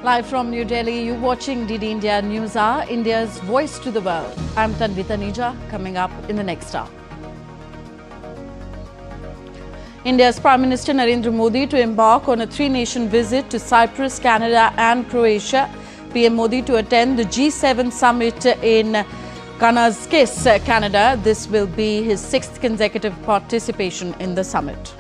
Live from New Delhi, you're watching DD India Newshour, India's voice to the world. I'm Tanvi Taneja, coming up in the next hour. India's Prime Minister Narendra Modi to embark on a three-nation visit to Cyprus, Canada and Croatia. PM Modi to attend the G7 summit in Kanaskis, Canada. This will be his sixth consecutive participation in the summit.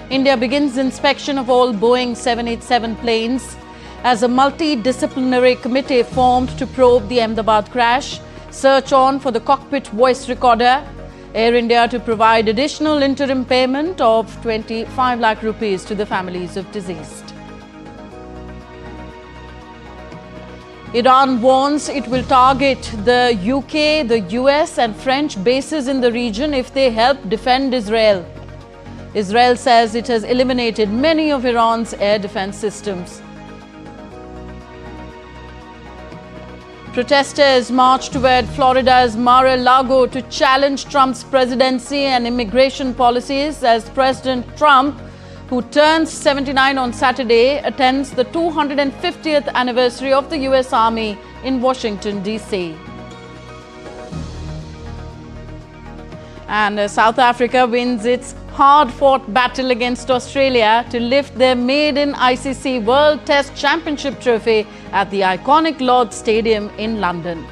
India begins inspection of all Boeing 787 planes as a multidisciplinary committee formed to probe the Ahmedabad crash. Search on for the cockpit voice recorder. Air India to provide additional interim payment of 25 lakh rupees to the families of deceased. Iran warns it will target the UK, the US and French bases in the region if they help defend Israel. Israel says it has eliminated many of Iran's air defense systems. Protesters marched toward Florida's Mar-a-Lago to challenge Trump's presidency and immigration policies as President Trump, who turns 79 on Saturday, attends the 250th anniversary of the US Army in Washington, D.C. And South Africa wins its hard-fought battle against Australia to lift their maiden ICC World Test Championship trophy at the iconic Lord's Stadium in London.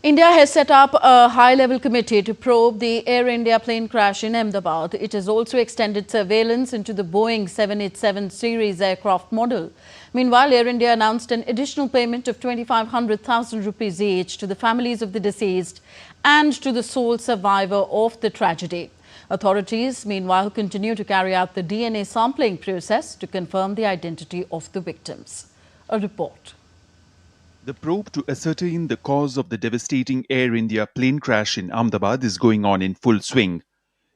India has set up a high-level committee to probe the Air India plane crash in Ahmedabad. It has also extended surveillance into the Boeing 787 series aircraft model. Meanwhile, Air India announced an additional payment of 2,500,000 rupees each to the families of the deceased and to the sole survivor of the tragedy. Authorities, meanwhile, continue to carry out the DNA sampling process to confirm the identity of the victims. A report. The probe to ascertain the cause of the devastating Air India plane crash in Ahmedabad is going on in full swing.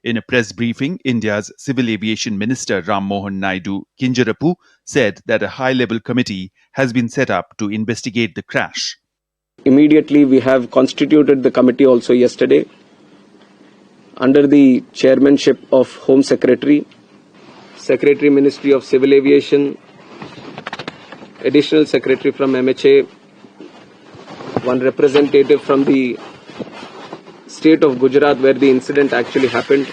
In a press briefing, India's Civil Aviation Minister Ram Mohan Naidu Kinjarapu said that a high-level committee has been set up to investigate the crash. Immediately, we have constituted the committee also yesterday under the chairmanship of Home Secretary, Secretary Ministry of Civil Aviation, Additional Secretary from MHA, one representative from the state of Gujarat where the incident actually happened.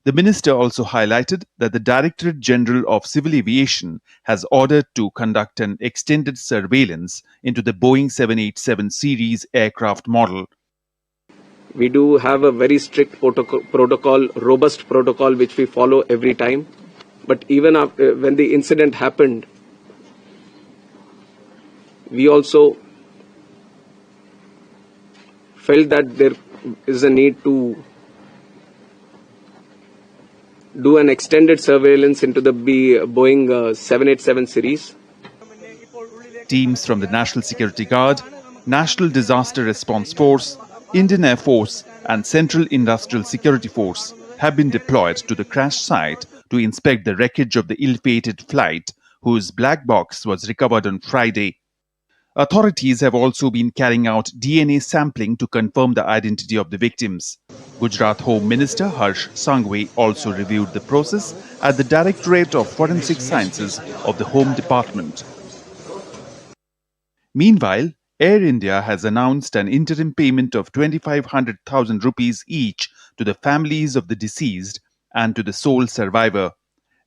The minister also highlighted that the Directorate General of Civil Aviation has ordered to conduct an extended surveillance into the Boeing 787 series aircraft model. We do have a very strict protocol, robust protocol which we follow every time. But even after, when the incident happened, we also felt that there is a need to do an extended surveillance into the Boeing 787 series. Teams from the National Security Guard, National Disaster Response Force, Indian Air Force and Central Industrial Security Force have been deployed to the crash site to inspect the wreckage of the ill-fated flight, whose black box was recovered on Friday. Authorities have also been carrying out DNA sampling to confirm the identity of the victims. Gujarat Home Minister Harsh Sanghavi also reviewed the process at the Directorate of Forensic Sciences of the Home Department. Meanwhile, Air India has announced an interim payment of 2,500,000 rupees each to the families of the deceased and to the sole survivor.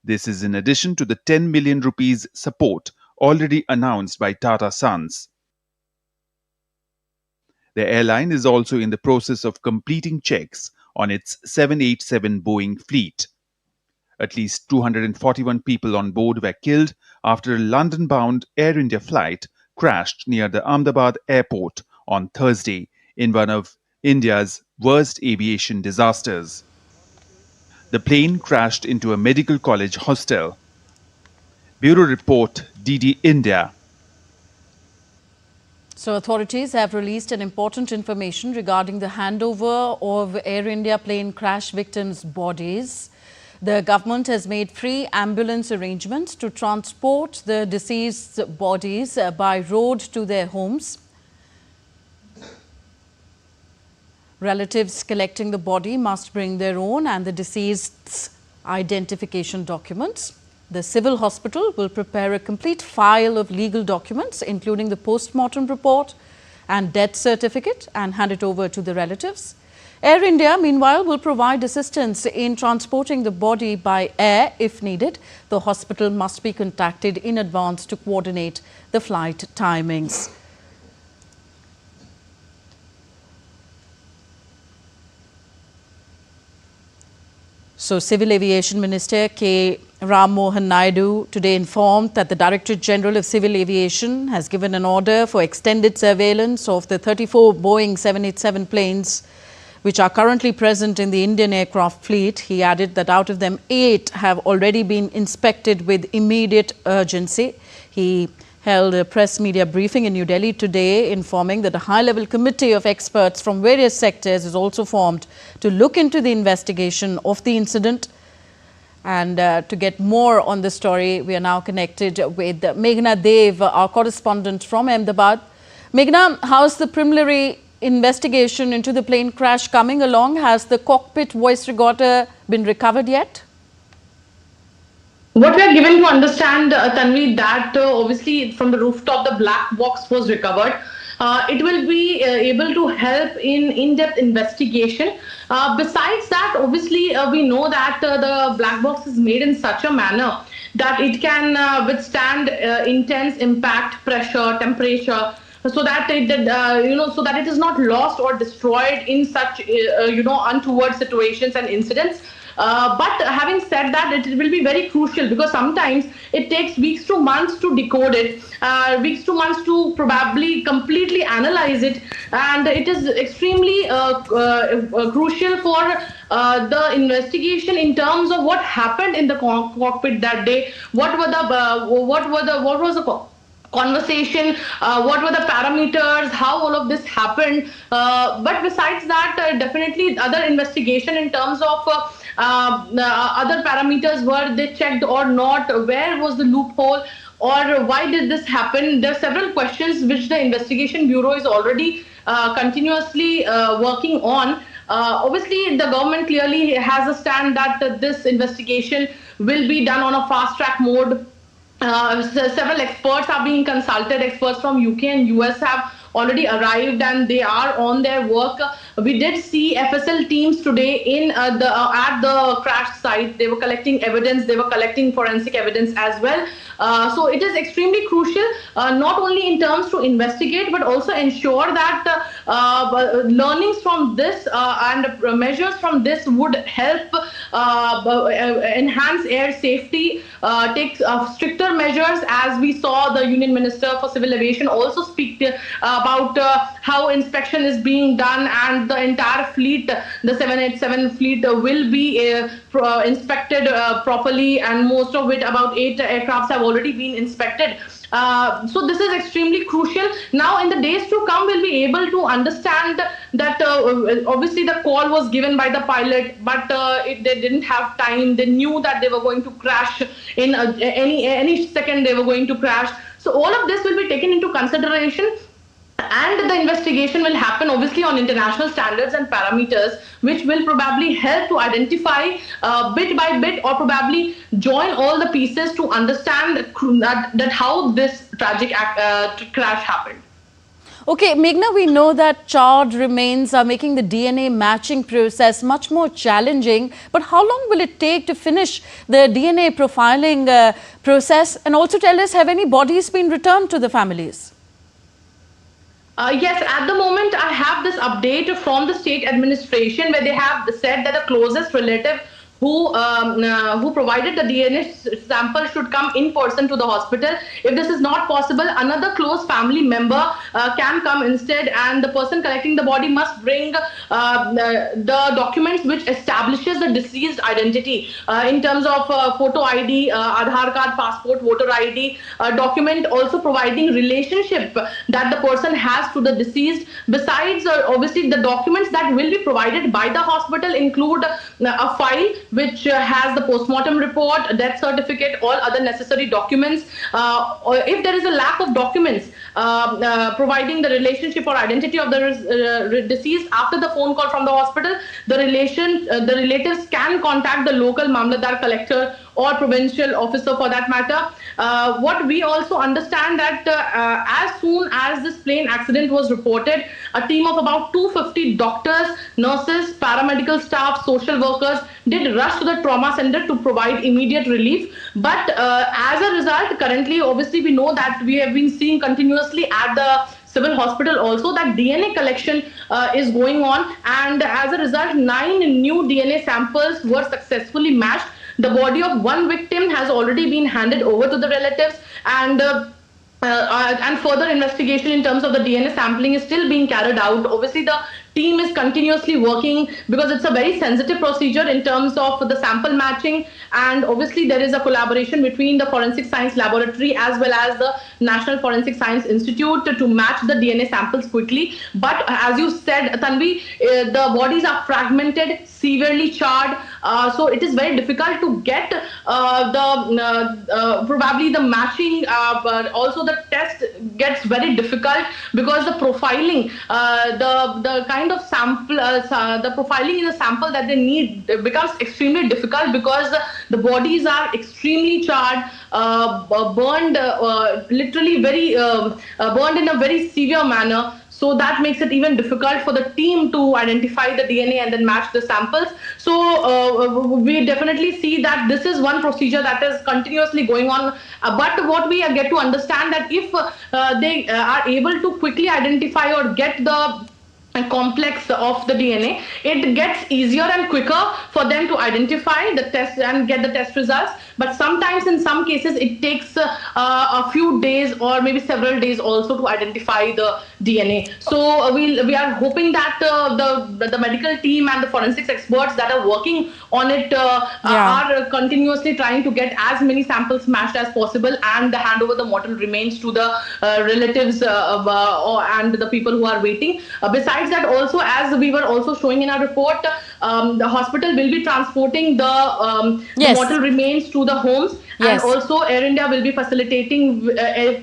This is in addition to the 10 million rupees support already announced by Tata Sons. The airline is also in the process of completing checks on its 787 Boeing fleet. At least 241 people on board were killed after a London-bound Air India flight crashed near the Ahmedabad airport on Thursday in one of India's worst aviation disasters. The plane crashed into a medical college hostel. Bureau Report, DD India. So authorities have released an important information regarding the handover of Air India plane crash victims' bodies. The government has made free ambulance arrangements to transport the deceased bodies by road to their homes. Relatives collecting the body must bring their own and the deceased's identification documents. The civil hospital will prepare a complete file of legal documents, including the post-mortem report and death certificate, and hand it over to the relatives. Air India, meanwhile, will provide assistance in transporting the body by air if needed. The hospital must be contacted in advance to coordinate the flight timings. So, Civil Aviation Minister K. Ram Mohan Naidu today informed that the Directorate General of Civil Aviation has given an order for extended surveillance of the 34 Boeing 787 planes which are currently present in the Indian aircraft fleet. He added that out of them, 8 have already been inspected with immediate urgency. He held a press media briefing in New Delhi today, informing that a high-level committee of experts from various sectors is also formed to look into the investigation of the incident. And to get more on the story, we are now connected with Meghna Dev, our correspondent from Ahmedabad. Meghna, how's the preliminary investigation into the plane crash coming along? Has the cockpit voice recorder been recovered yet? What we are given to understand, Tanvi, that obviously from the rooftop the black box was recovered. It will be able to help in in-depth investigation. Besides that, obviously we know that the black box is made in such a manner that it can withstand intense impact, pressure, temperature, so that it so that it is not lost or destroyed in such untoward situations and incidents. But having said that, it will be very crucial because sometimes it takes weeks to months to decode it, weeks to months to probably completely analyze it, and it is extremely crucial for the investigation in terms of what happened in the cockpit that day. What was the conversation, what were the parameters, how all of this happened. But besides that, definitely other investigation in terms of other parameters, were they checked or not, where was the loophole, or why did this happen. There are several questions which the Investigation Bureau is already continuously working on. Obviously, the government clearly has a stand that this investigation will be done on a fast-track mode. Several experts are being consulted. Experts from UK and US have already arrived and they are on their work. We did see FSL teams today in at the crash site. They were collecting evidence. They were collecting forensic evidence as well. So it is extremely crucial, not only in terms to investigate, but also ensure that learnings from this and measures from this would help enhance air safety, take stricter measures, as we saw the Union Minister for Civil Aviation also speak about how inspection is being done, and the entire fleet, the 787 fleet, will be inspected properly, and most of it, about 8 aircrafts, have already been inspected. So this is extremely crucial. Now, in the days to come, we'll be able to understand that obviously the call was given by the pilot, but they didn't have time. They knew that they were going to crash in any second. They were going to crash. So all of this will be taken into consideration. And the investigation will happen obviously on international standards and parameters, which will probably help to identify bit by bit, or probably join all the pieces to understand that how this tragic crash happened. Okay, Meghna, we know that charred remains are making the DNA matching process much more challenging. But how long will it take to finish the DNA profiling process? And also tell us, have any bodies been returned to the families? Yes, at the moment I have this update from the state administration, where they have said that the closest relative who provided the DNA sample should come in person to the hospital. If this is not possible, another close family member can come instead, and the person collecting the body must bring the documents which establishes the deceased identity in terms of photo ID, Aadhaar card, passport, voter ID, document also providing relationship that the person has to the deceased. Besides, obviously, the documents that will be provided by the hospital include a file which has the postmortem report, death certificate, all other necessary documents. Or if there is a lack of documents providing the relationship or identity of the deceased after the phone call from the hospital, the relatives can contact the local Mamlatdar, collector, or provincial officer for that matter. What we also understand that as soon as this plane accident was reported, a team of about 250 doctors, nurses, paramedical staff, social workers did rush to the trauma center to provide immediate relief. But as a result, currently, obviously, we know that we have been seeing continuously at the civil hospital also that DNA collection is going on, and as a result, 9 new DNA samples were successfully matched. The body of one victim has already been handed over to the relatives, and further investigation in terms of the DNA sampling is still being carried out. Obviously, the team is continuously working because it's a very sensitive procedure in terms of the sample matching, and obviously there is a collaboration between the Forensic Science Laboratory as well as the National Forensic Science Institute to match the DNA samples quickly. But as you said, Tanvi, the bodies are fragmented, severely charred, so it is very difficult to get probably the matching, but also the test gets very difficult because the profiling, the kind of sample, the profiling in the sample that they need becomes extremely difficult because the bodies are extremely charred, burned, literally very burned in a very severe manner. So that makes it even difficult for the team to identify the DNA and then match the samples. So we definitely see that this is one procedure that is continuously going on. But what we get to understand that if they are able to quickly identify or get the complex of the DNA, it gets easier and quicker for them to identify the test and get the test results. But sometimes in some cases it takes a few days or maybe several days also to identify the DNA. So we are hoping that the medical team and the forensics experts that are working on it are continuously trying to get as many samples matched as possible and hand over the mortal remains to the relatives and the people who are waiting. Besides that, also, as we were also showing in our report, the hospital will be transporting the mortal remains to the homes, and also Air India will be facilitating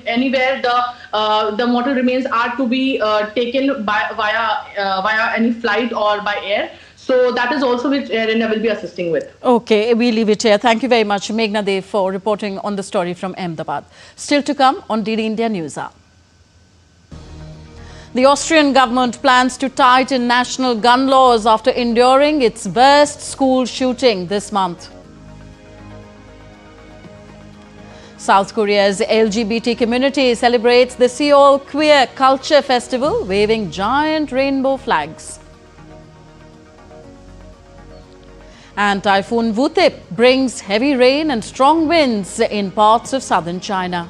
anywhere the mortal remains are to be taken via any flight or by air. So that is also which Air India will be assisting with. Okay, we leave it here. Thank you very much, Meghna Dev, for reporting on the story from Ahmedabad. Still to come on DD India Newshour. The Austrian government plans to tighten national gun laws after enduring its worst school shooting this month. South Korea's LGBT community celebrates the Seoul Queer Culture Festival, waving giant rainbow flags. And Typhoon Vutip brings heavy rain and strong winds in parts of southern China.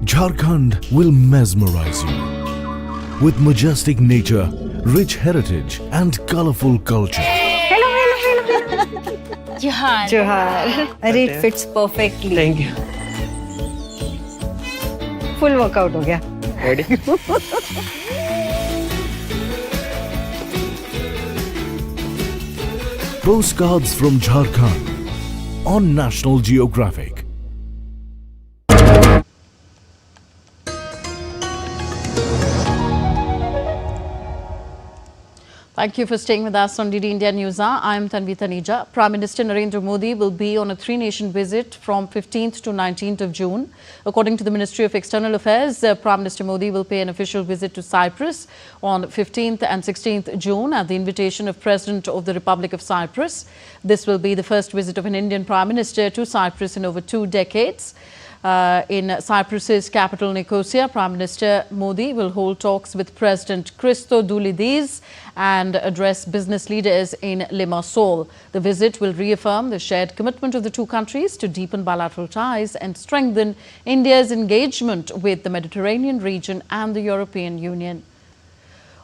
Jharkhand will mesmerize you with majestic nature, rich heritage and colorful culture. Hello. Johar. It fits perfectly. Thank you. Full workout ho gaya. Ready? Postcards from Jharkhand on National Geographic. Thank you for staying with us on DD India Newshour. I am Tanvi Taneja. Prime Minister Narendra Modi will be on a three-nation visit from 15th to 19th of June. According to the Ministry of External Affairs, Prime Minister Modi will pay an official visit to Cyprus on 15th and 16th June at the invitation of President of the Republic of Cyprus. This will be the first visit of an Indian Prime Minister to Cyprus in over 2 decades. In Cyprus's capital Nicosia, Prime Minister Modi will hold talks with President Christodoulidis and address business leaders in Limassol. The visit will reaffirm the shared commitment of the two countries to deepen bilateral ties and strengthen India's engagement with the Mediterranean region and the European Union.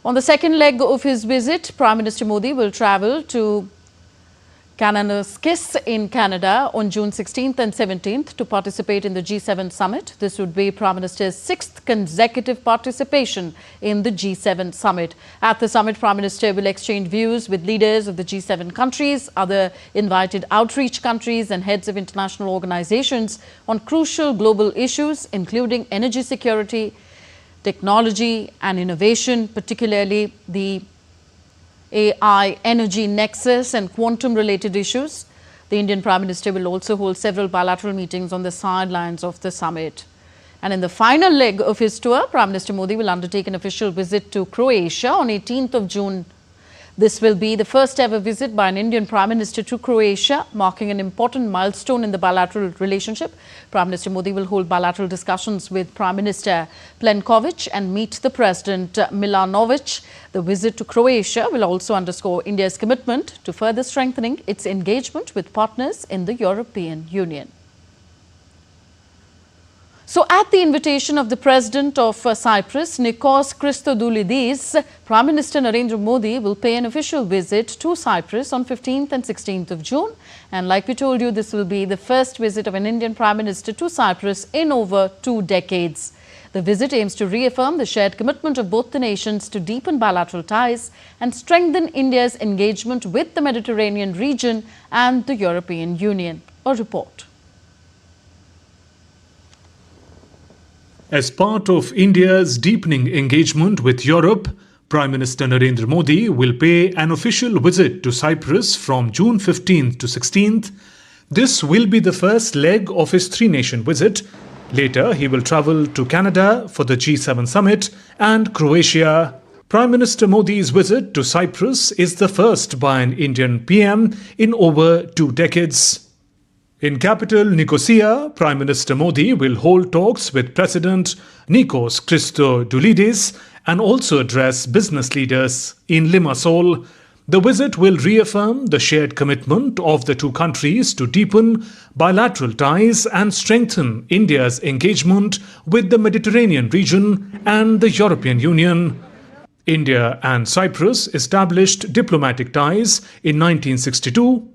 On the second leg of his visit, Prime Minister Modi will travel to Kananaskis in Canada on June 16th and 17th to participate in the G7 summit. This would be Prime Minister's 6th consecutive participation in the G7 summit. At the summit, Prime Minister will exchange views with leaders of the G7 countries, other invited outreach countries and heads of international organizations on crucial global issues, including energy security, technology and innovation, particularly the AI, energy nexus and quantum-related issues. The Indian Prime Minister will also hold several bilateral meetings on the sidelines of the summit. And in the final leg of his tour, Prime Minister Modi will undertake an official visit to Croatia on 18th of June. This will be the first ever visit by an Indian Prime Minister to Croatia, marking an important milestone in the bilateral relationship. Prime Minister Modi will hold bilateral discussions with Prime Minister Plenković and meet the President Milanović. The visit to Croatia will also underscore India's commitment to further strengthening its engagement with partners in the European Union. So, at the invitation of the President of Cyprus, Nikos Christodoulidis, Prime Minister Narendra Modi will pay an official visit to Cyprus on 15th and 16th of June. And like we told you, this will be the first visit of an Indian Prime Minister to Cyprus in over 2 decades. The visit aims to reaffirm the shared commitment of both the nations to deepen bilateral ties and strengthen India's engagement with the Mediterranean region and the European Union. A report. As part of India's deepening engagement with Europe, Prime Minister Narendra Modi will pay an official visit to Cyprus from June 15th to 16th. This will be the first leg of his three-nation visit. Later, he will travel to Canada for the G7 summit and Croatia. Prime Minister Modi's visit to Cyprus is the first by an Indian PM in over 2 decades. In capital Nicosia, Prime Minister Modi will hold talks with President Nikos Christodoulidis and also address business leaders in Limassol. The visit will reaffirm the shared commitment of the two countries to deepen bilateral ties and strengthen India's engagement with the Mediterranean region and the European Union. India and Cyprus established diplomatic ties in 1962.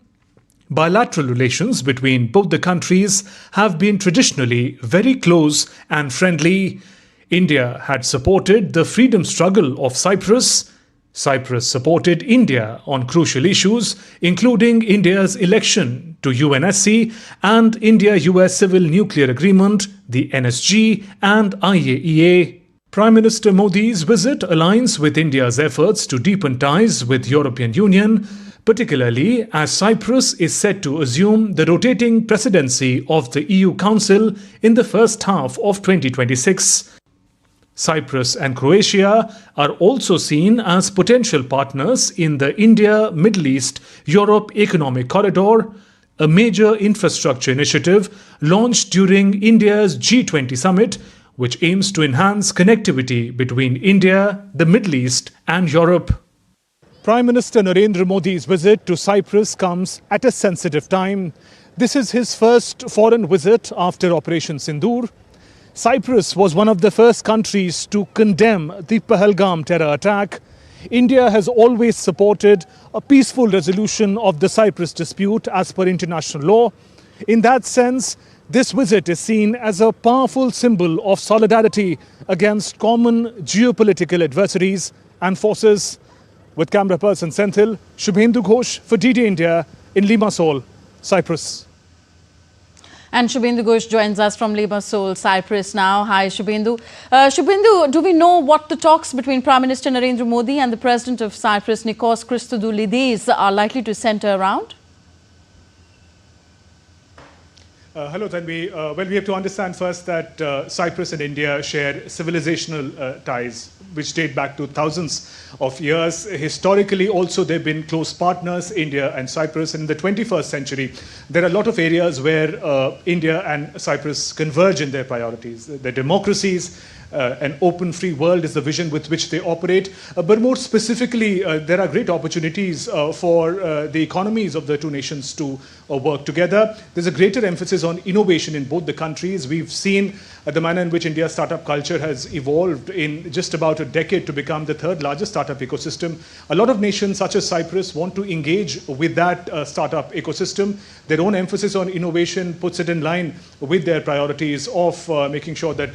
Bilateral relations between both the countries have been traditionally very close and friendly. India had supported the freedom struggle of Cyprus. Cyprus supported India on crucial issues, including India's election to UNSC and India-US Civil Nuclear Agreement, the NSG, and IAEA. Prime Minister Modi's visit aligns with India's efforts to deepen ties with the European Union, particularly as Cyprus is set to assume the rotating presidency of the EU Council in the first half of 2026. Cyprus and Croatia are also seen as potential partners in the India-Middle East-Europe Economic Corridor, a major infrastructure initiative launched during India's G20 summit, which aims to enhance connectivity between India, the Middle East and Europe. Prime Minister Narendra Modi's visit to Cyprus comes at a sensitive time. This is his first foreign visit after Operation Sindoor. Cyprus was one of the first countries to condemn the Pahalgam terror attack. India has always supported a peaceful resolution of the Cyprus dispute as per international law. In that sense, this visit is seen as a powerful symbol of solidarity against common geopolitical adversaries and forces. With camera person Senthil, Shubhendu Ghosh for DD India in Limassol, Cyprus. And Shubhendu Ghosh joins us from Limassol, Cyprus now. Hi, Shubhendu. Shubhendu, do we know what the talks between Prime Minister Narendra Modi and the President of Cyprus, Nikos Christodoulidis, are likely to centre around? Hello, Tanvi. Well, we have to understand first that Cyprus and India share civilizational ties, which date back to thousands of years. Historically, also, they've been close partners, India and Cyprus. And in the 21st century, there are a lot of areas where India and Cyprus converge in their priorities. Their democracies, an open, free world is the vision with which they operate. But more specifically, there are great opportunities for the economies of the two nations to work together. There's a greater emphasis on innovation in both the countries. We've seen the manner in which India's startup culture has evolved in just about a decade to become the third largest startup ecosystem. A lot of nations such as Cyprus want to engage with that startup ecosystem. Their own emphasis on innovation puts it in line with their priorities of making sure that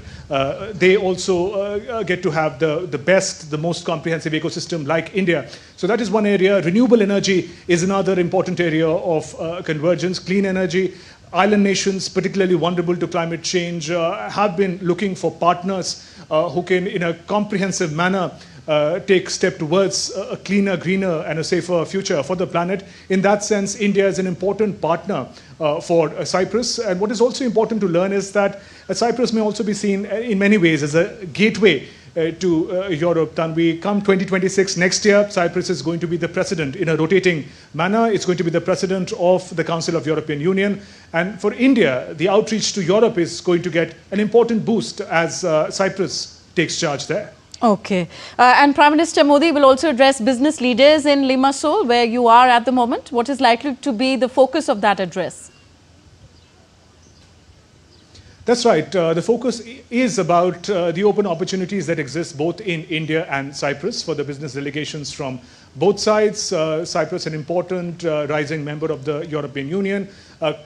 they also get to have the best, the most comprehensive ecosystem like India. So that is one area. Renewable energy is another important area of convergence. Clean energy. Island nations, particularly vulnerable to climate change, have been looking for partners who can, in a comprehensive manner, take step towards a cleaner, greener, and a safer future for the planet. In that sense, India is an important partner for Cyprus. And what is also important to learn is that Cyprus may also be seen in many ways as a gateway to Europe. Tanvi, come 2026, next year, Cyprus is going to be the president in a rotating manner. It's going to be the president of the Council of European Union. And for India, the outreach to Europe is going to get an important boost as Cyprus takes charge there. Okay. And Prime Minister Modi will also address business leaders in Limassol, where you are at the moment. What is likely to be the focus of that address? That's right. The focus is about the open opportunities that exist both in India and Cyprus for the business delegations from both sides. Cyprus, an important rising member of the European Union.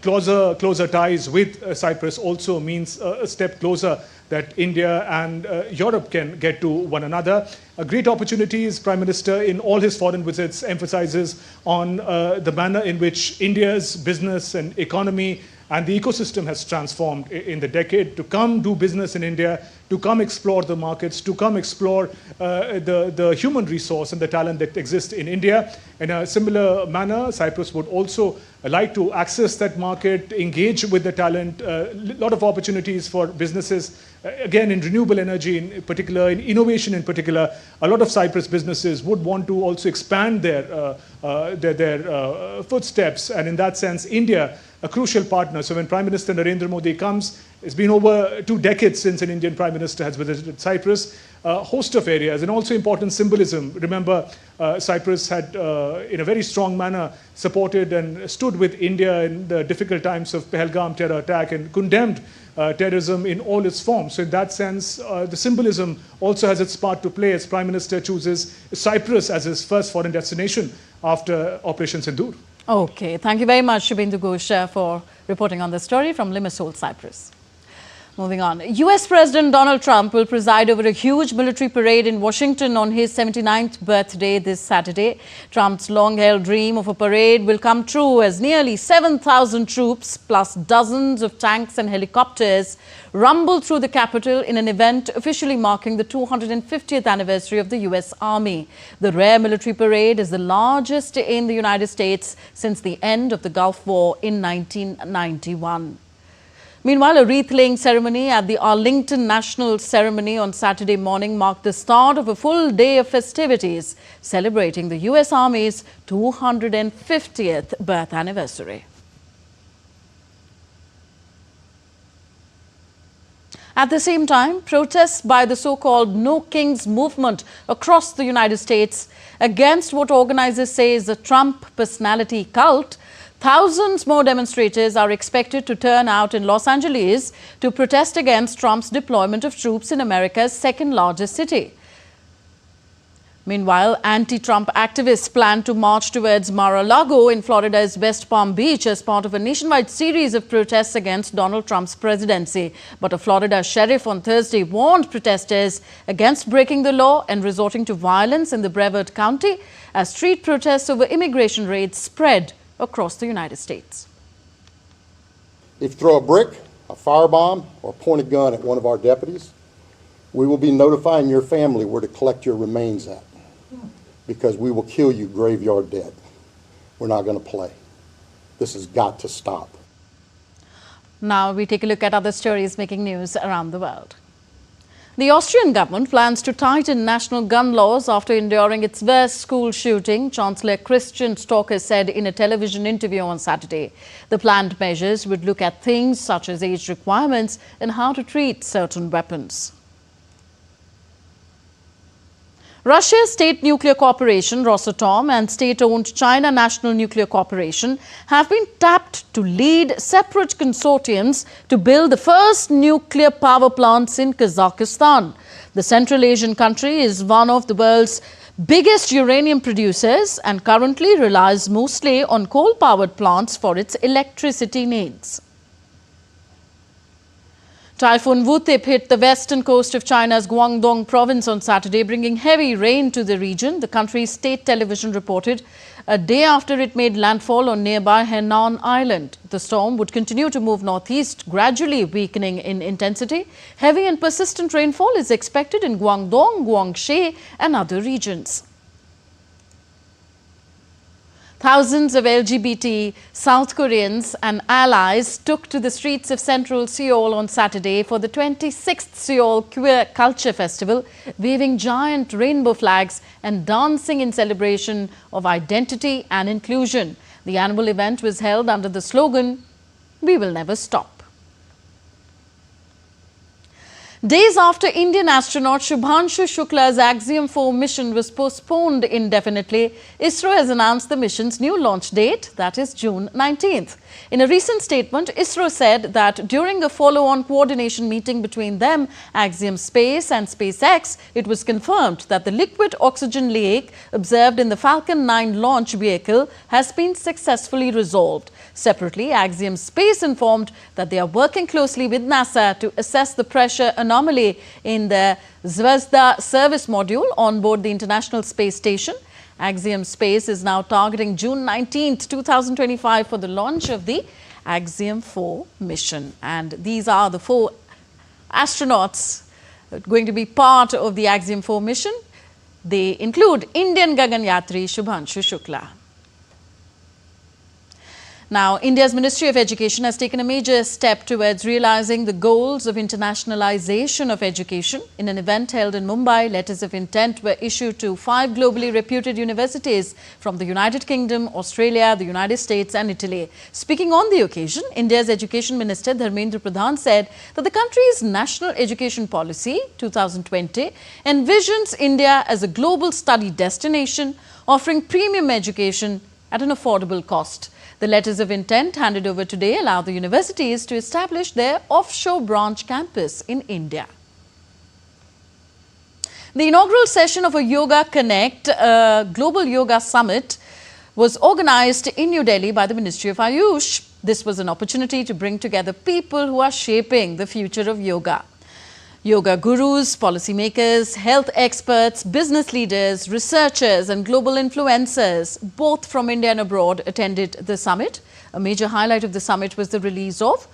Closer ties with Cyprus also means a step closer that India and Europe can get to one another. Great opportunities. Prime Minister, in all his foreign visits, emphasizes on the manner in which India's business and economy and the ecosystem has transformed in the decade. To come do business in India, to come explore the markets, to come explore the human resource and the talent that exists in India. In a similar manner, Cyprus would also like to access that market, engage with the talent, a lot of opportunities for businesses. Again, in renewable energy in particular, in innovation in particular, a lot of Cyprus businesses would want to also expand their footsteps. And in that sense, India, a crucial partner. So when Prime Minister Narendra Modi comes, it's been over 2 decades since an Indian Prime Minister has visited Cyprus, a host of areas, and also important symbolism. Remember, Cyprus had, in a very strong manner, supported and stood with India in the difficult times of Pahalgam terror attack and condemned terrorism in all its forms. So in that sense, the symbolism also has its part to play as Prime Minister chooses Cyprus as his first foreign destination after Operation Sindoor. Okay, thank you very much, Shubhendu Ghosh, for reporting on this story from Limassol, Cyprus. Moving on, US President Donald Trump will preside over a huge military parade in Washington on his 79th birthday this Saturday. Trump's long-held dream of a parade will come true as nearly 7,000 troops plus dozens of tanks and helicopters rumble through the Capitol in an event officially marking the 250th anniversary of the US Army. The rare military parade is the largest in the United States since the end of the Gulf War in 1991. Meanwhile, a wreath-laying ceremony at the Arlington National Ceremony on Saturday morning marked the start of a full day of festivities celebrating the US Army's 250th birth anniversary. At the same time, protests by the so-called No Kings movement across the United States against what organizers say is a Trump personality cult. Thousands more demonstrators are expected to turn out in Los Angeles to protest against Trump's deployment of troops in America's second-largest city. Meanwhile, anti-Trump activists plan to march towards Mar-a-Lago in Florida's West Palm Beach as part of a nationwide series of protests against Donald Trump's presidency. But a Florida sheriff on Thursday warned protesters against breaking the law and resorting to violence in the Brevard County as street protests over immigration raids spread across the United States. If you throw a brick, a firebomb, or point a gun at one of our deputies, we will be notifying your family where to collect your remains at, because we will kill you graveyard dead. We're not going to play. This has got to stop. Now we take a look at other stories making news around the world. The Austrian government plans to tighten national gun laws after enduring its worst school shooting, Chancellor Christian Stocker said in a television interview on Saturday. The planned measures would look at things such as age requirements and how to treat certain weapons. Russia's State Nuclear Corporation, Rosatom, and state-owned China National Nuclear Corporation have been tapped to lead separate consortiums to build the first nuclear power plants in Kazakhstan. The Central Asian country is one of the world's biggest uranium producers and currently relies mostly on coal-powered plants for its electricity needs. Typhoon Wutip hit the western coast of China's Guangdong province on Saturday, bringing heavy rain to the region, the country's state television reported, a day after it made landfall on nearby Henan Island. The storm would continue to move northeast, gradually weakening in intensity. Heavy and persistent rainfall is expected in Guangdong, Guangxi and other regions. Thousands of LGBT South Koreans and allies took to the streets of central Seoul on Saturday for the 26th Seoul Queer Culture Festival, waving giant rainbow flags and dancing in celebration of identity and inclusion. The annual event was held under the slogan, "We will never stop." Days after Indian astronaut Shubhanshu Shukla's Axiom 4 mission was postponed indefinitely, ISRO has announced the mission's new launch date, that is June 19th. In a recent statement, ISRO said that during a follow-on coordination meeting between them, Axiom Space and SpaceX, it was confirmed that the liquid oxygen leak observed in the Falcon 9 launch vehicle has been successfully resolved. Separately, Axiom Space informed that they are working closely with NASA to assess the pressure anomaly in the Zvezda service module on board the International Space Station. Axiom Space is now targeting June 19th, 2025 for the launch of the Axiom 4 mission. And these are the 4 astronauts going to be part of the Axiom 4 mission. They include Indian Gaganyatri Shubhanshu Shukla. Now, India's Ministry of Education has taken a major step towards realizing the goals of internationalization of education. In an event held in Mumbai, letters of intent were issued to 5 globally reputed universities from the United Kingdom, Australia, the United States and Italy. Speaking on the occasion, India's Education Minister Dharmendra Pradhan said that the country's National Education Policy 2020 envisions India as a global study destination, offering premium education at an affordable cost. The letters of intent handed over today allow the universities to establish their offshore branch campus in India. The inaugural session of a Yoga Connect, a global yoga summit, was organized in New Delhi by the Ministry of Ayush. This was an opportunity to bring together people who are shaping the future of yoga. Yoga gurus, policymakers, health experts, business leaders, researchers and global influencers, both from India and abroad, attended the summit. A major highlight of the summit was the release of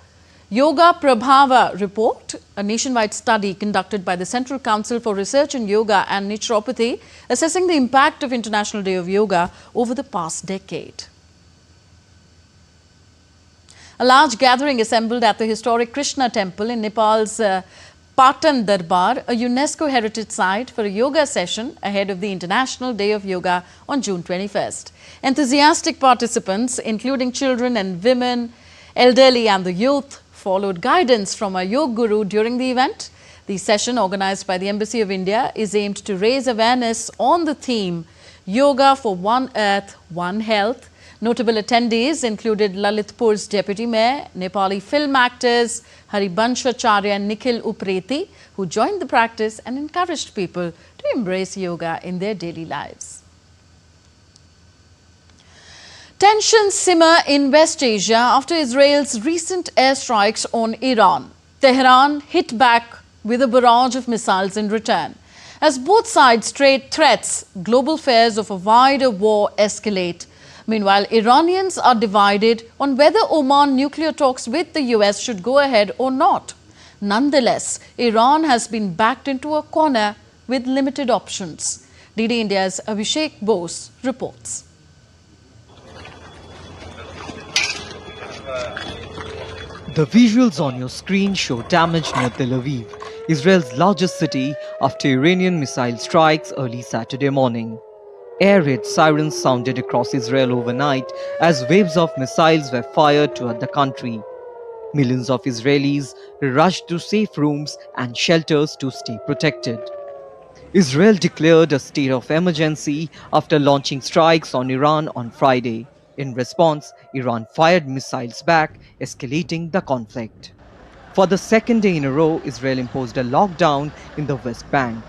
Yoga Prabhava report, a nationwide study conducted by the Central Council for Research in Yoga and Naturopathy, assessing the impact of International Day of Yoga over the past decade. A large gathering assembled at the historic Krishna temple in Nepal's Patan Darbar, a UNESCO heritage site, for a yoga session ahead of the International Day of Yoga on June 21st. Enthusiastic participants, including children and women, elderly and the youth, followed guidance from a yoga guru during the event. The session, organized by the Embassy of India, is aimed to raise awareness on the theme Yoga for One Earth, One Health. Notable attendees included Lalitpur's Deputy Mayor, Nepali film actors Haribanshacharya and Nikhil Upreti, who joined the practice and encouraged people to embrace yoga in their daily lives. Tensions simmer in West Asia after Israel's recent airstrikes on Iran. Tehran hit back with a barrage of missiles in return. As both sides trade threats, global fears of a wider war escalate. Meanwhile, Iranians are divided on whether Oman nuclear talks with the US should go ahead or not. Nonetheless, Iran has been backed into a corner with limited options. DD India's Abhishek Bose reports. The visuals on your screen show damage near Tel Aviv, Israel's largest city, after Iranian missile strikes early Saturday morning. Air raid sirens sounded across Israel overnight as waves of missiles were fired toward the country. Millions of Israelis rushed to safe rooms and shelters to stay protected. Israel declared a state of emergency after launching strikes on Iran on Friday. In response, Iran fired missiles back, escalating the conflict. For the second day in a row, Israel imposed a lockdown in the West Bank.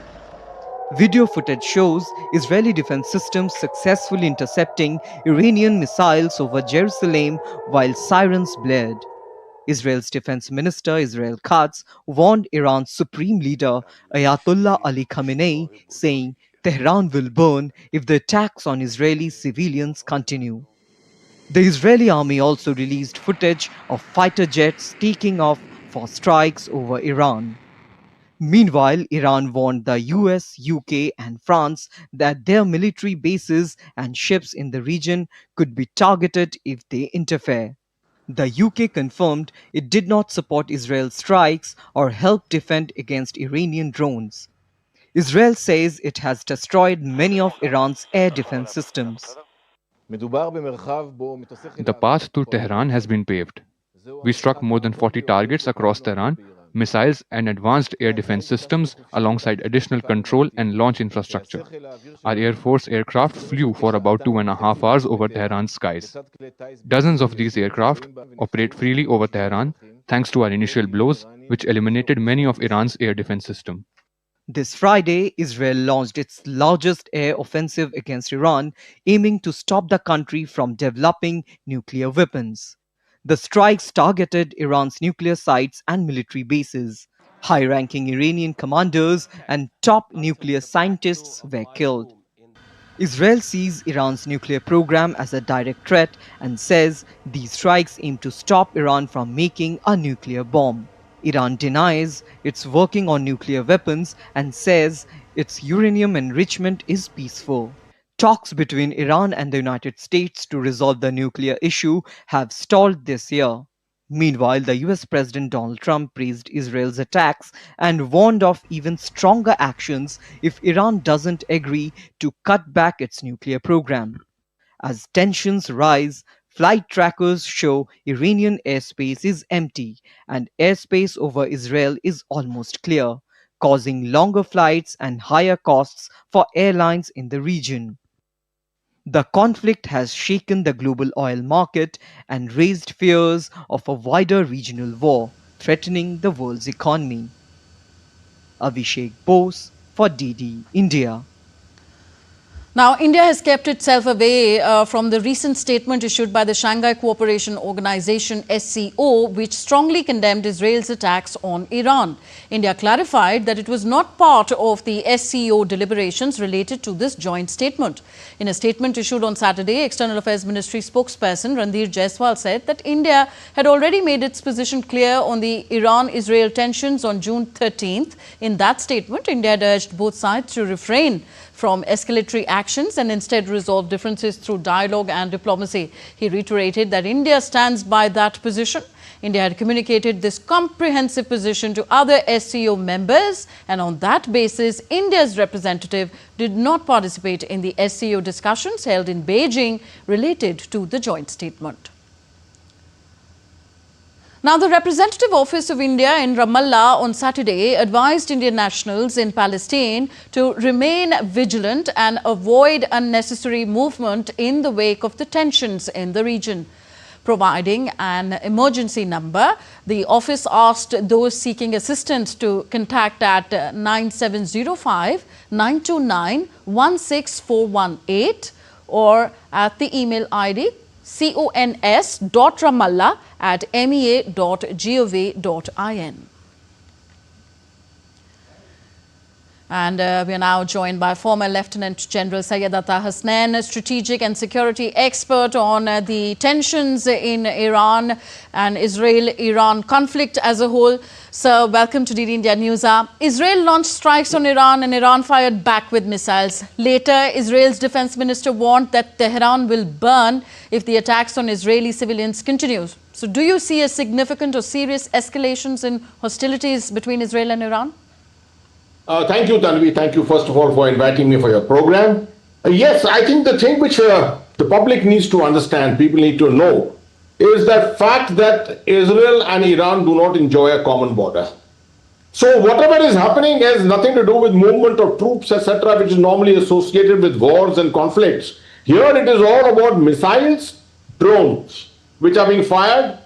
Video footage shows Israeli defense systems successfully intercepting Iranian missiles over Jerusalem while sirens blared. Israel's defense minister Israel Katz warned Iran's supreme leader Ayatollah Ali Khamenei, saying Tehran will burn if the attacks on Israeli civilians continue. The Israeli army also released footage of fighter jets taking off for strikes over Iran. Meanwhile, Iran warned the US, UK and France that their military bases and ships in the region could be targeted if they interfere. The UK confirmed it did not support Israel's strikes or help defend against Iranian drones. Israel says it has destroyed many of Iran's air defense systems. The path to Tehran has been paved. We struck more than 40 targets across Tehran, missiles and advanced air defense systems alongside additional control and launch infrastructure. Our Air Force aircraft flew for about 2.5 hours over Tehran's skies. Dozens of these aircraft operate freely over Tehran thanks to our initial blows, which eliminated many of Iran's air defense system. This Friday, Israel launched its largest air offensive against Iran, aiming to stop the country from developing nuclear weapons. The strikes targeted Iran's nuclear sites and military bases. High-ranking Iranian commanders and top nuclear scientists were killed. Israel sees Iran's nuclear program as a direct threat and says these strikes aim to stop Iran from making a nuclear bomb. Iran denies it's working on nuclear weapons and says its uranium enrichment is peaceful. Talks between Iran and the United States to resolve the nuclear issue have stalled this year. Meanwhile, the US President Donald Trump praised Israel's attacks and warned of even stronger actions if Iran doesn't agree to cut back its nuclear program. As tensions rise, flight trackers show Iranian airspace is empty and airspace over Israel is almost clear, causing longer flights and higher costs for airlines in the region. The conflict has shaken the global oil market and raised fears of a wider regional war, threatening the world's economy. Abhishek Bose for DD India. Now, India has kept itself away from the recent statement issued by the Shanghai Cooperation Organization SCO, which strongly condemned Israel's attacks on Iran. India clarified that it was not part of the SCO deliberations related to this joint statement. In a statement issued on Saturday, External Affairs Ministry spokesperson Randhir Jaiswal said that India had already made its position clear on the Iran-Israel tensions on June 13th. In that statement, India had urged both sides to refrain from escalatory actions and instead resolve differences through dialogue and diplomacy. He reiterated that India stands by that position. India had communicated this comprehensive position to other SCO members, and on that basis, India's representative did not participate in the SCO discussions held in Beijing related to the joint statement. Now, the representative office of India in Ramallah on Saturday advised Indian nationals in Palestine to remain vigilant and avoid unnecessary movement in the wake of the tensions in the region. Providing an emergency number, the office asked those seeking assistance to contact at 9705 929 16418 or at the email ID cons.ramallah@mea.gov.in. And we are now joined by former Lieutenant General Syed Atta Hasnain, a strategic and security expert on the tensions in Iran and Israel-Iran conflict as a whole. Sir, welcome to DD India Newshour. Israel launched strikes on Iran and Iran fired back with missiles. Later, Israel's defense minister warned that Tehran will burn if the attacks on Israeli civilians continue. So So do you see a significant or serious escalations in hostilities between Israel and Iran? Thank you, Tanvi. Thank you, first of all, for inviting me for your program. Yes, I think the thing which the public needs to understand, people need to know, is that fact that Israel and Iran do not enjoy a common border. So whatever is happening has nothing to do with movement of troops, etc., which is normally associated with wars and conflicts. Here it is all about missiles, drones, which are being fired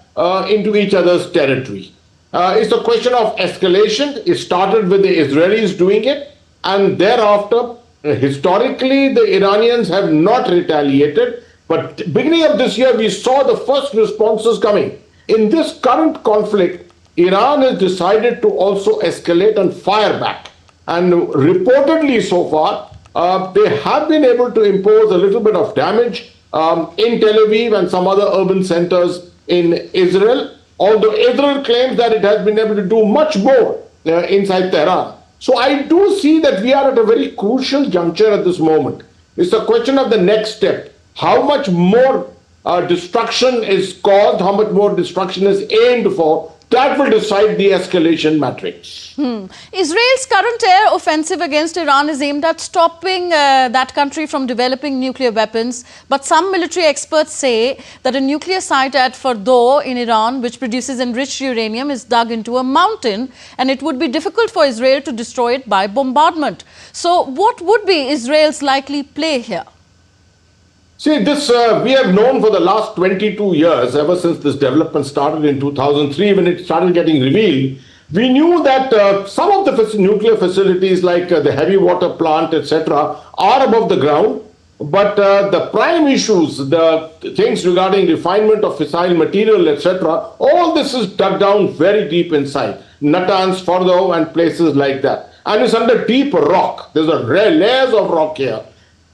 into each other's territory. It's a question of escalation. It started with the Israelis doing it, and thereafter, historically, the Iranians have not retaliated. But beginning of this year, we saw the first responses coming. In this current conflict, Iran has decided to also escalate and fire back. And reportedly so far, they have been able to impose a little bit of damage in Tel Aviv and some other urban centers in Israel, although Israel claims that it has been able to do much more inside Tehran. So I do see that we are at a very crucial juncture at this moment. It's a question of the next step. How much more destruction is caused, how much more destruction is aimed for, that will decide the escalation matrix. Israel's current air offensive against Iran is aimed at stopping that country from developing nuclear weapons. But some military experts say that a nuclear site at Fordow in Iran, which produces enriched uranium, is dug into a mountain, and it would be difficult for Israel to destroy it by bombardment. So what would be Israel's likely play here? See, this we have known for the last 22 years, ever since this development started in 2003, when it started getting revealed. We knew that some of the nuclear facilities like the heavy water plant, etc., are above the ground. But the prime issues, the things regarding refinement of fissile material, etc., all this is dug down very deep inside. Natanz, Fordow and places like that. And it's under deep rock. There's a layers of rock here.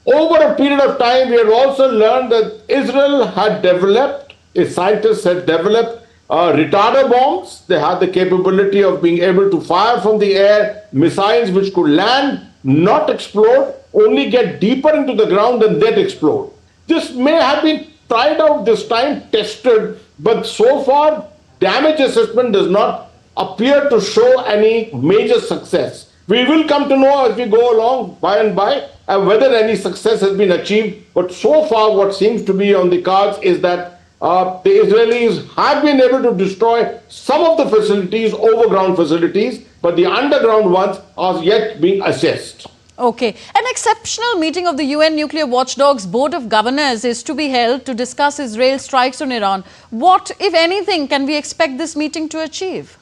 Over a period of time, we have also learned that Israel had developed, its scientists had developed retarder bombs. They had the capability of being able to fire from the air missiles which could land, not explode, only get deeper into the ground and then explode. This may have been tried out this time, tested, but so far damage assessment does not appear to show any major success. We will come to know as we go along by and by whether any success has been achieved. But so far what seems to be on the cards is that the Israelis have been able to destroy some of the facilities, overground facilities, but the underground ones are yet being assessed. Okay. An exceptional meeting of the UN Nuclear Watchdog's Board of Governors is to be held to discuss Israel's strikes on Iran. What, if anything, can we expect this meeting to achieve?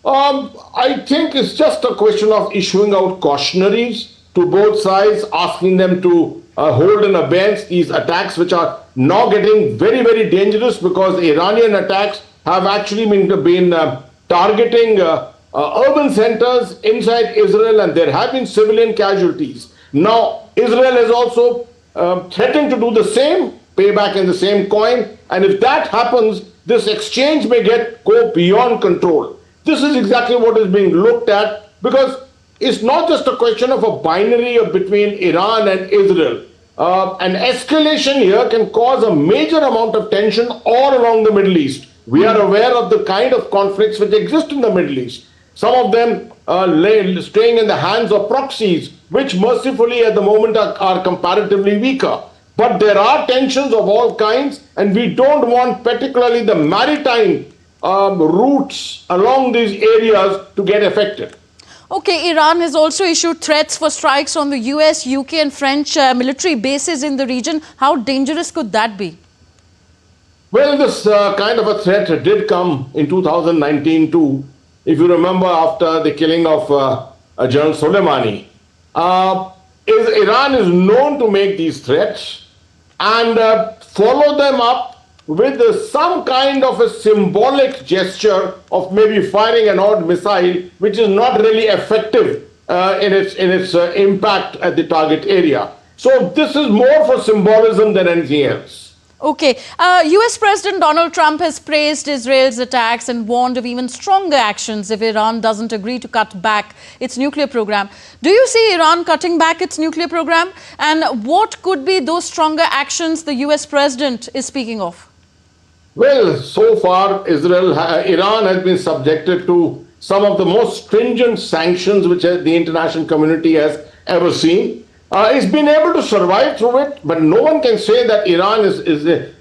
I think it's just a question of issuing out cautionaries to both sides, asking them to hold in abeyance these attacks, which are now getting very, very dangerous because the Iranian attacks have actually been targeting urban centers inside Israel, and there have been civilian casualties. Now, Israel has also threatened to do the same, pay back in the same coin, and if that happens, this exchange may go beyond control. This is exactly what is being looked at, because it's not just a question of a binary between Iran and Israel. An escalation here can cause a major amount of tension all along the Middle East. We are aware of the kind of conflicts which exist in the Middle East. Some of them staying in the hands of proxies, which mercifully at the moment are comparatively weaker. But there are tensions of all kinds, and we don't want particularly the maritime routes along these areas to get affected. Okay, Iran has also issued threats for strikes on the US, UK and French military bases in the region. How dangerous could that be? Well, this kind of a threat did come in 2019 too. If you remember, after the killing of General Soleimani, Iran is known to make these threats and follow them up with some kind of a symbolic gesture of maybe firing an odd missile, which is not really effective in its impact at the target area. So this is more for symbolism than anything else. Okay. US President Donald Trump has praised Israel's attacks and warned of even stronger actions if Iran doesn't agree to cut back its nuclear program. Do you see Iran cutting back its nuclear program? And what could be those stronger actions the US President is speaking of? Well, so far, Iran has been subjected to some of the most stringent sanctions which the international community has ever seen. It's been able to survive through it, but no one can say that Iran is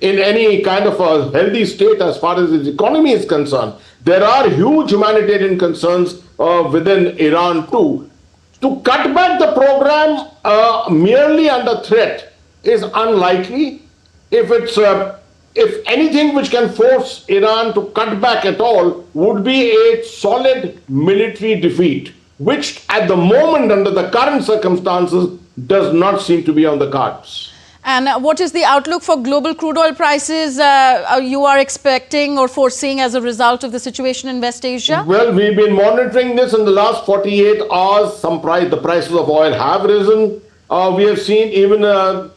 in any kind of a healthy state as far as its economy is concerned. There are huge humanitarian concerns within Iran too. To cut back the program merely under threat is unlikely. If anything which can force Iran to cut back at all would be a solid military defeat, which at the moment under the current circumstances does not seem to be on the cards. And what is the outlook for global crude oil prices you are expecting or foreseeing as a result of the situation in West Asia? Well, we've been monitoring this in the last 48 hours. The prices of oil have risen. We have seen even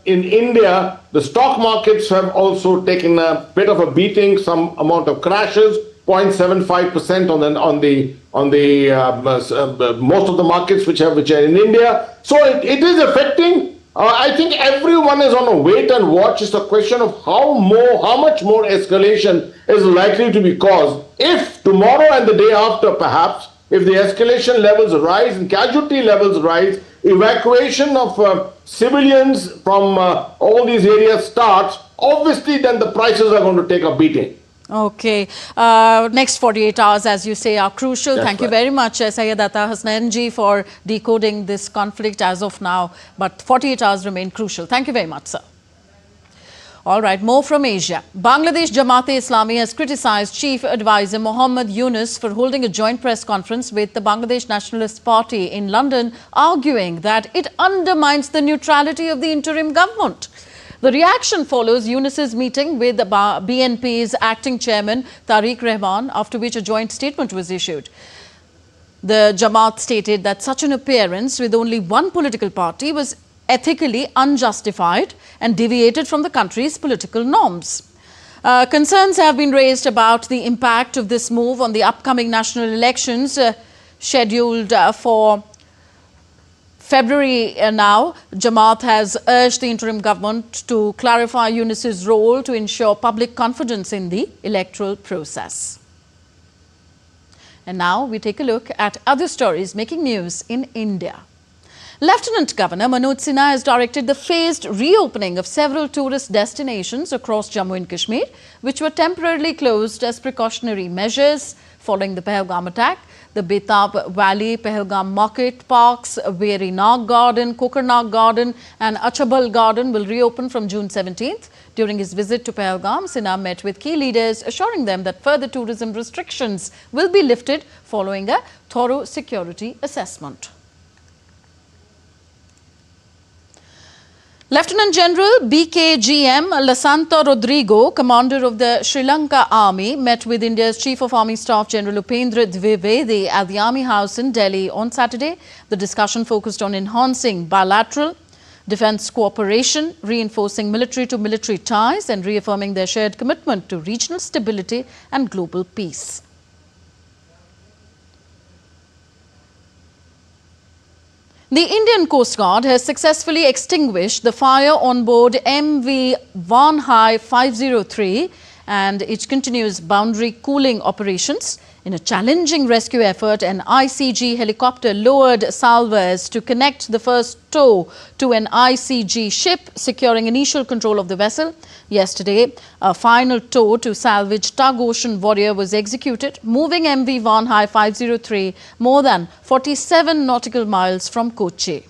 in India, the stock markets have also taken a bit of a beating, some amount of crashes, 0.75% on the most of the markets which are in India. So it is affecting. I think everyone is on a wait and watch. It's a question of how much more escalation is likely to be caused. If tomorrow and the day after, perhaps, if the escalation levels rise and casualty levels rise, evacuation of civilians from all these areas starts, obviously then the prices are going to take a beating. Okay. Next 48 hours, as you say, are crucial. That's Thank you right. very much, Syed Atta Hasnain ji, for decoding this conflict as of now. But 48 hours remain crucial. Thank you very much, sir. All right, more from Asia. Bangladesh Jamaat-e-Islami has criticized Chief Advisor Mohammad Yunus for holding a joint press conference with the Bangladesh Nationalist Party in London, arguing that it undermines the neutrality of the interim government. The reaction follows Yunus's meeting with BNP's acting chairman Tariq Rahman, after which a joint statement was issued. The Jamaat stated that such an appearance with only one political party was ethically unjustified and deviated from the country's political norms. Concerns have been raised about the impact of this move on the upcoming national elections scheduled for February now. Jamaat has urged the interim government to clarify Yunus's role to ensure public confidence in the electoral process. And now we take a look at other stories making news in India. Lieutenant Governor Manoj Sinha has directed the phased reopening of several tourist destinations across Jammu and Kashmir, which were temporarily closed as precautionary measures following the Pahalgam attack. The Betab Valley, Pahalgam Market Parks, Veri Nag Garden, Kokernag Garden and Achabal Garden will reopen from June 17th. During his visit to Pahalgam, Sinha met with key leaders, assuring them that further tourism restrictions will be lifted following a thorough security assessment. Lieutenant General BKGM Lasanta Rodrigo, commander of the Sri Lanka Army, met with India's Chief of Army Staff General Upendra Dwivedi at the Army House in Delhi on Saturday. The discussion focused on enhancing bilateral defence cooperation, reinforcing military-to-military ties and reaffirming their shared commitment to regional stability and global peace. The Indian Coast Guard has successfully extinguished the fire on board MV Vanhai 503 and it continues boundary cooling operations. In a challenging rescue effort, an ICG helicopter lowered salvors to connect the first tow to an ICG ship, securing initial control of the vessel. Yesterday, a final tow to salvage tug Ocean Warrior was executed, moving MV Vanhai 503 more than 47 nautical miles from Kochi.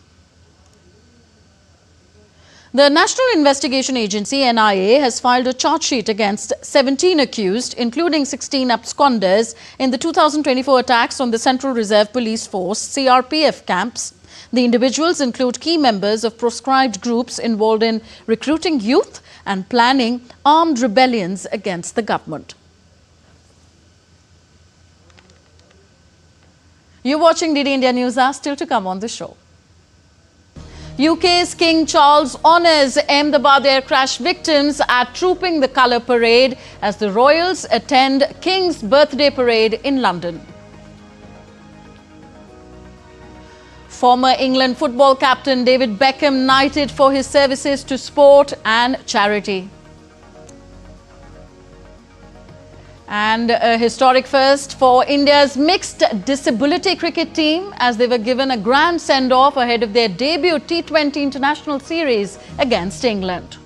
The National Investigation Agency, NIA, has filed a charge sheet against 17 accused, including 16 absconders, in the 2024 attacks on the Central Reserve Police Force, CRPF camps. The individuals include key members of proscribed groups involved in recruiting youth and planning armed rebellions against the government. You're watching DD India Newshour, still to come on the show. UK's King Charles honours Ahmedabad air crash victims at Trooping the Colour Parade as the royals attend King's birthday parade in London. Former England football captain David Beckham knighted for his services to sport and charity. And a historic first for India's mixed disability cricket team as they were given a grand send-off ahead of their debut T20 international series against England.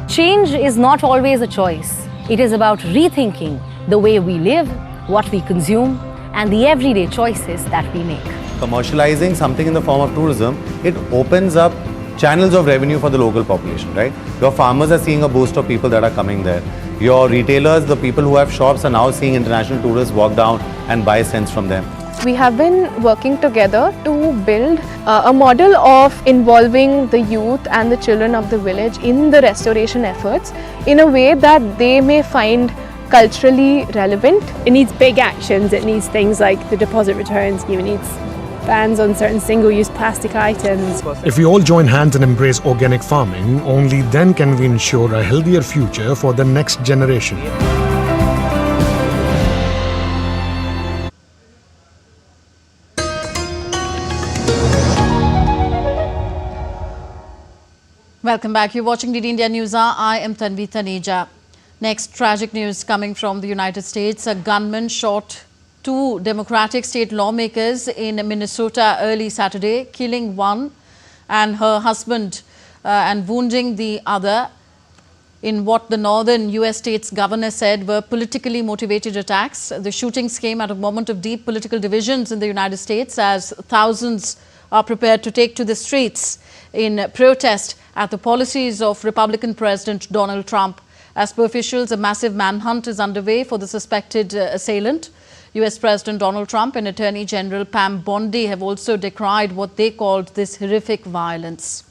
Change is not always a choice. It is about rethinking the way we live, what we consume, and the everyday choices that we make. Commercializing something in the form of tourism, it opens up channels of revenue for the local population, right? Your farmers are seeing a boost of people that are coming there. Your retailers, the people who have shops, are now seeing international tourists walk down and buy scents from them. We have been working together to build a model of involving the youth and the children of the village in the restoration efforts in a way that they may find culturally relevant. It needs big actions. It needs things like the deposit returns. It needs bans on certain single-use plastic items. If we all join hands and embrace organic farming, only then can we ensure a healthier future for the next generation. Welcome back. You're watching DD India Newshour. I am Tanvi Taneja. Next, tragic news coming from the United States. A gunman shot two Democratic state lawmakers in Minnesota early Saturday, killing one and her husband and wounding the other in what the northern US state's governor said were politically motivated attacks. The shootings came at a moment of deep political divisions in the United States as thousands are prepared to take to the streets in protest at the policies of Republican President Donald Trump. As per officials, a massive manhunt is underway for the suspected assailant. US President Donald Trump and Attorney General Pam Bondi have also decried what they called this horrific violence.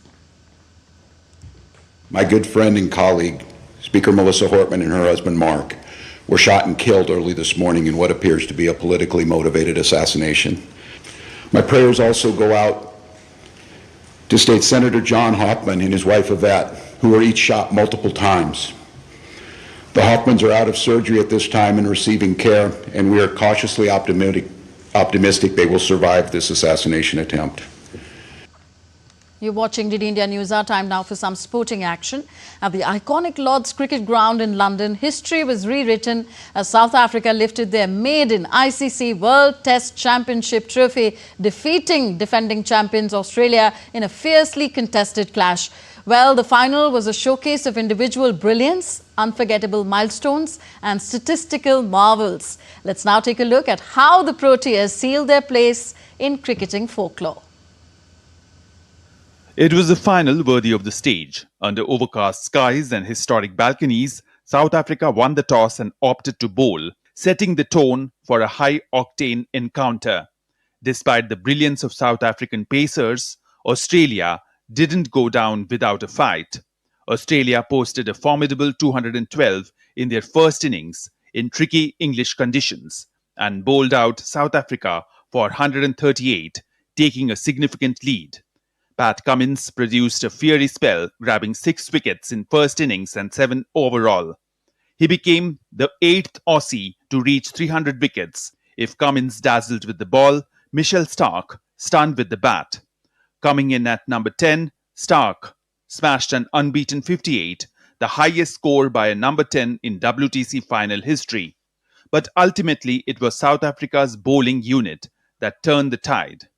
My good friend and colleague, Speaker Melissa Hortman, and her husband Mark were shot and killed early this morning in what appears to be a politically motivated assassination. My prayers also go out to State Senator John Hoffman and his wife Yvette, who were each shot multiple times. The Hoffmans are out of surgery at this time and receiving care, and we are cautiously optimistic they will survive this assassination attempt. You're watching DD India News. Our time now for some sporting action. At the iconic Lord's Cricket Ground in London, history was rewritten as South Africa lifted their maiden ICC World Test Championship trophy, defeating defending champions Australia in a fiercely contested clash. Well, the final was a showcase of individual brilliance, unforgettable milestones and statistical marvels. Let's now take a look at how the Proteas sealed their place in cricketing folklore. It was a final worthy of the stage. Under overcast skies and historic balconies, South Africa won the toss and opted to bowl, setting the tone for a high-octane encounter. Despite the brilliance of South African pacers, Australia didn't go down without a fight. Australia posted a formidable 212 in their first innings in tricky English conditions and bowled out South Africa for 138, taking a significant lead. Pat Cummins produced a fiery spell, grabbing 6 wickets in first innings and 7 overall. He became the 8th Aussie to reach 300 wickets. If Cummins dazzled with the ball, Michelle Stark stunned with the bat. Coming in at number 10, Stark smashed an unbeaten 58, the highest score by a number 10 in WTC final history. But ultimately, it was South Africa's bowling unit that turned the tide.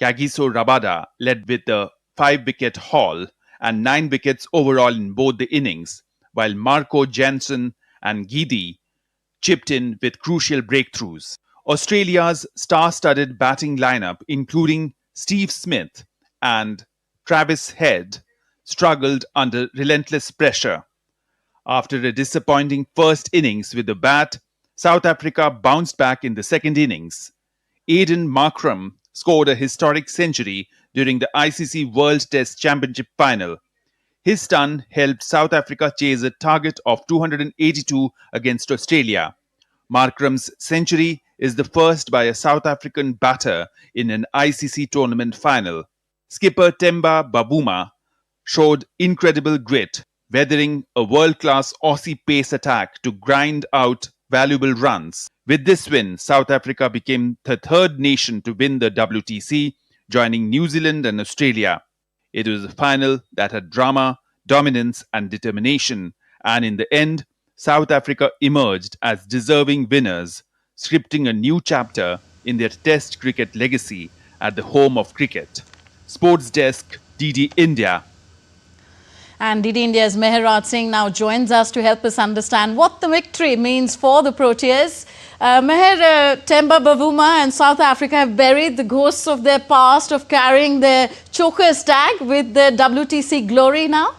Kagiso Rabada led with a 5-wicket haul and 9 wickets overall in both the innings, while Marco Jansen and Gidi chipped in with crucial breakthroughs. Australia's star-studded batting lineup, including Steve Smith and Travis Head, struggled under relentless pressure. After a disappointing first innings with the bat, South Africa bounced back in the second innings. Aiden Markram scored a historic century during the ICC World Test Championship final. His stun helped South Africa chase a target of 282 against Australia. Markram's century is the first by a South African batter in an ICC tournament final. Skipper Temba Babuma showed incredible grit, weathering a world-class Aussie pace attack to grind out valuable runs. With this win, South Africa became the third nation to win the WTC, joining New Zealand and Australia. It was a final that had drama, dominance and determination, and in the end, South Africa emerged as deserving winners, scripting a new chapter in their Test cricket legacy at the home of cricket. Sports Desk, DD India. And DD India's Mehraj Singh now joins us to help us understand what the victory means for the Proteas. Meher, Temba Bavuma and South Africa have buried the ghosts of their past of carrying their chokers tag with the WTC glory now.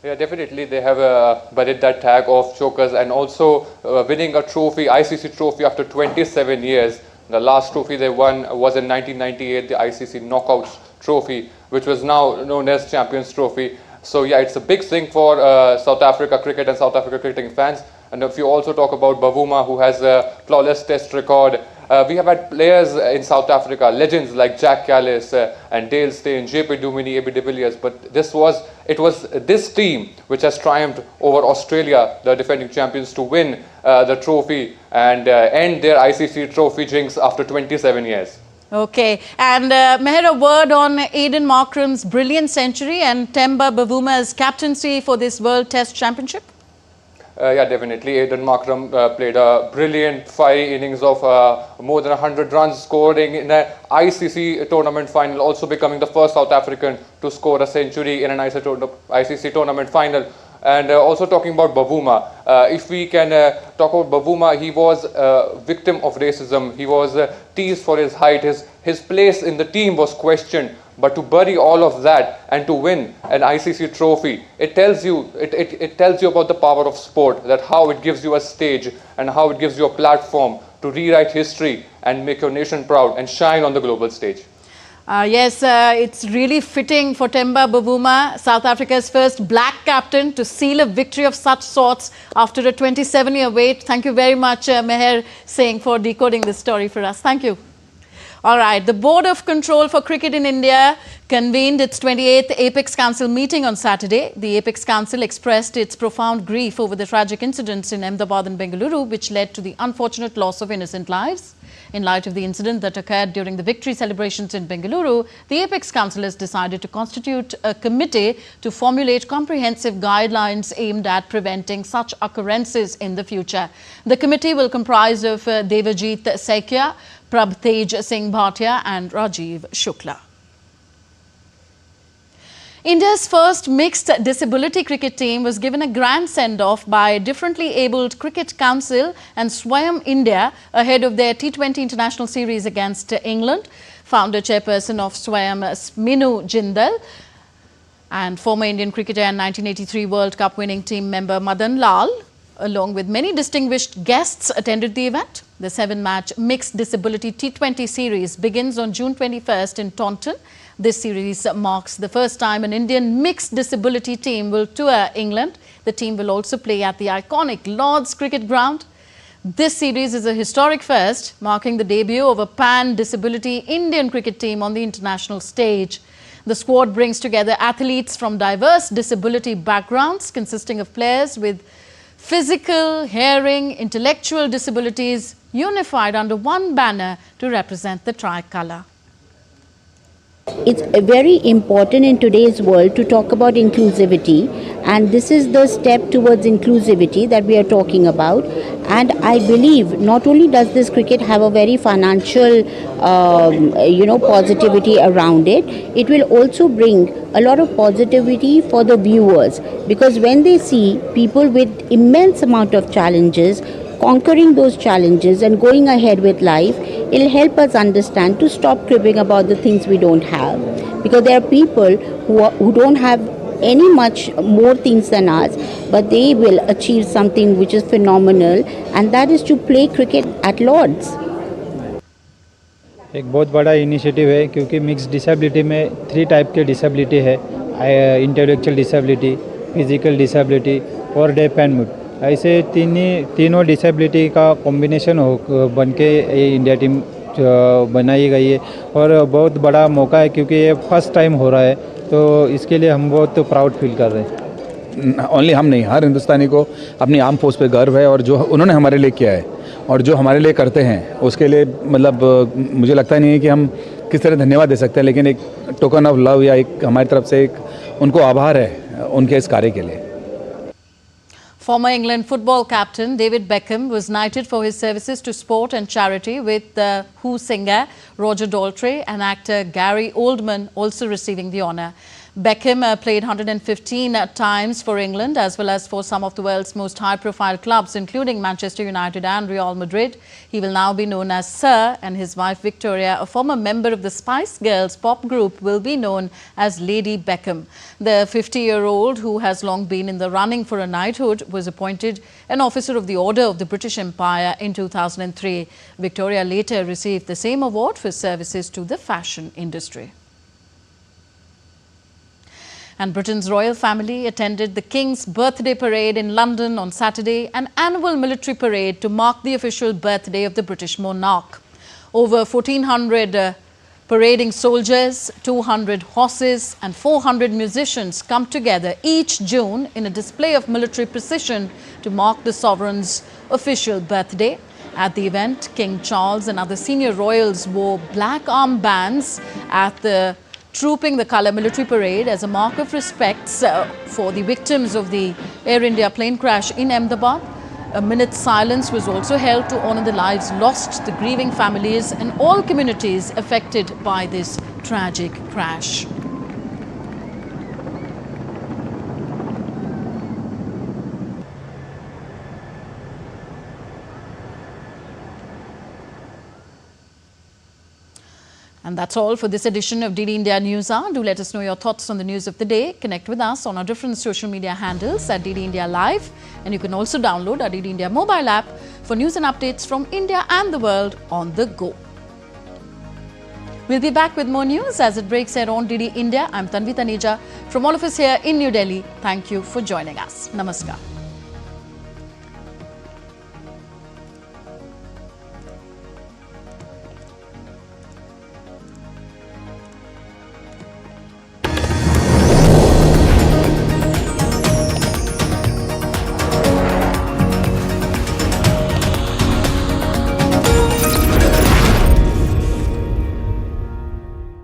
Yeah, definitely. They have buried that tag of chokers and also winning a trophy, ICC trophy after 27 years. The last trophy they won was in 1998, the ICC Knockouts trophy, which was now known as Champions Trophy. So yeah, it's a big thing for South Africa cricket and South Africa cricketing fans. And if you also talk about Bavuma, who has a flawless test record, we have had players in South Africa, legends like Jack Callis and Dale Steyn, JP Duminy, AB de Villiers. But it was this team which has triumphed over Australia, the defending champions, to win the trophy and end their ICC trophy jinx after 27 years. Okay, and Meher, a word on Aiden Markram's brilliant century and Temba Bavuma's captaincy for this World Test Championship? Yeah, definitely. Aiden Markram played a brilliant 5 innings of more than 100 runs, scoring in an ICC tournament final, also becoming the first South African to score a century in an ICC tournament final. And also talking about Bavuma, if we can talk about Bavuma, he was a victim of racism. He was teased for his height. His place in the team was questioned. But to bury all of that and to win an ICC trophy, it tells you about the power of sport, that how it gives you a stage and how it gives you a platform to rewrite history and make your nation proud and shine on the global stage. Yes, it's really fitting for Temba Bavuma, South Africa's first black captain, to seal a victory of such sorts after a 27-year wait. Thank you very much, Meher Singh, for decoding this story for us. Thank you. All right, the Board of Control for Cricket in India convened its 28th Apex Council meeting on Saturday. The Apex Council expressed its profound grief over the tragic incidents in Ahmedabad and Bengaluru, which led to the unfortunate loss of innocent lives. In light of the incident that occurred during the victory celebrations in Bengaluru, the Apex Council has decided to constitute a committee to formulate comprehensive guidelines aimed at preventing such occurrences in the future. The committee will comprise of Devajit Saikia, Prabtej Singh Bhatia and Rajiv Shukla. India's first mixed disability cricket team was given a grand send-off by Differently Abled Cricket Council and Swayam India ahead of their T20 International Series against England. Founder chairperson of Swayam, Minu Jindal, and former Indian cricketer and 1983 World Cup winning team member Madan Lal, along with many distinguished guests, attended the event. The 7-match mixed disability T20 series begins on June 21st in Taunton. This series marks the first time an Indian mixed disability team will tour England. The team will also play at the iconic Lord's Cricket Ground. This series is a historic first, marking the debut of a pan-disability Indian cricket team on the international stage. The squad brings together athletes from diverse disability backgrounds, consisting of players with physical, hearing, intellectual disabilities, unified under one banner to represent the tricolour. It's very important in today's world to talk about inclusivity, and this is the step towards inclusivity that we are talking about. And I believe not only does this cricket have a very financial positivity around it, it will also bring a lot of positivity for the viewers, because when they see people with immense amount of challenges conquering those challenges and going ahead with life, it'll help us understand to stop cribbing about the things we don't have. Because there are people who don't have any much more things than us, but they will achieve something which is phenomenal, and that is to play cricket at Lord's. एक बहुत बड़ा initiative है, क्योंकि mix disability में 3 type के disability है, intellectual disability, physical disability और deaf and mute. ऐसे तीनों डिसेबिलिटी का कॉम्बिनेशन बन के ये इंडिया टीम बनाई गई है, और बहुत बड़ा मौका है क्योंकि ये फर्स्ट टाइम हो रहा है, तो इसके लिए हम बहुत प्राउड फील कर रहे हैं। ओनली हम नहीं, हर हिंदुस्तानी को अपनी आर्म फोर्स पे गर्व है, और जो उन्होंने हमारे लिए किया है और जो हमारे लिए करते हैं उसके लिए मतलब मुझे लगता नहीं है कि हम किस तरह धन्यवाद दे सकते हैं, लेकिन एक टोकन ऑफ लव या एक हमारी तरफ से एक उनको आभार है उनके इस कार्य के लिए। Former England football captain David Beckham was knighted for his services to sport and charity, with the Who singer Roger Daltrey and actor Gary Oldman also receiving the honour. Beckham played 115 times for England as well as for some of the world's most high-profile clubs, including Manchester United and Real Madrid. He will now be known as Sir, and his wife Victoria, a former member of the Spice Girls pop group, will be known as Lady Beckham. The 50-year-old, who has long been in the running for a knighthood, was appointed an officer of the Order of the British Empire in 2003. Victoria later received the same award for services to the fashion industry. And Britain's royal family attended the King's birthday parade in London on Saturday, an annual military parade to mark the official birthday of the British monarch. Over 1,400 parading soldiers, 200 horses and 400 musicians come together each June in a display of military precision to mark the sovereign's official birthday. At the event, King Charles and other senior royals wore black armbands at the trooping the colour military parade as a mark of respect for the victims of the Air India plane crash in Ahmedabad. A minute's silence was also held to honour the lives lost, the grieving families and all communities affected by this tragic crash. And that's all for this edition of DD India Newshour. Do let us know your thoughts on the news of the day. Connect with us on our different social media handles at DD India Live. And you can also download our DD India mobile app for news and updates from India and the world on the go. We'll be back with more news as it breaks here on DD India. I'm Tanvi Taneja. From all of us here in New Delhi, thank you for joining us. Namaskar.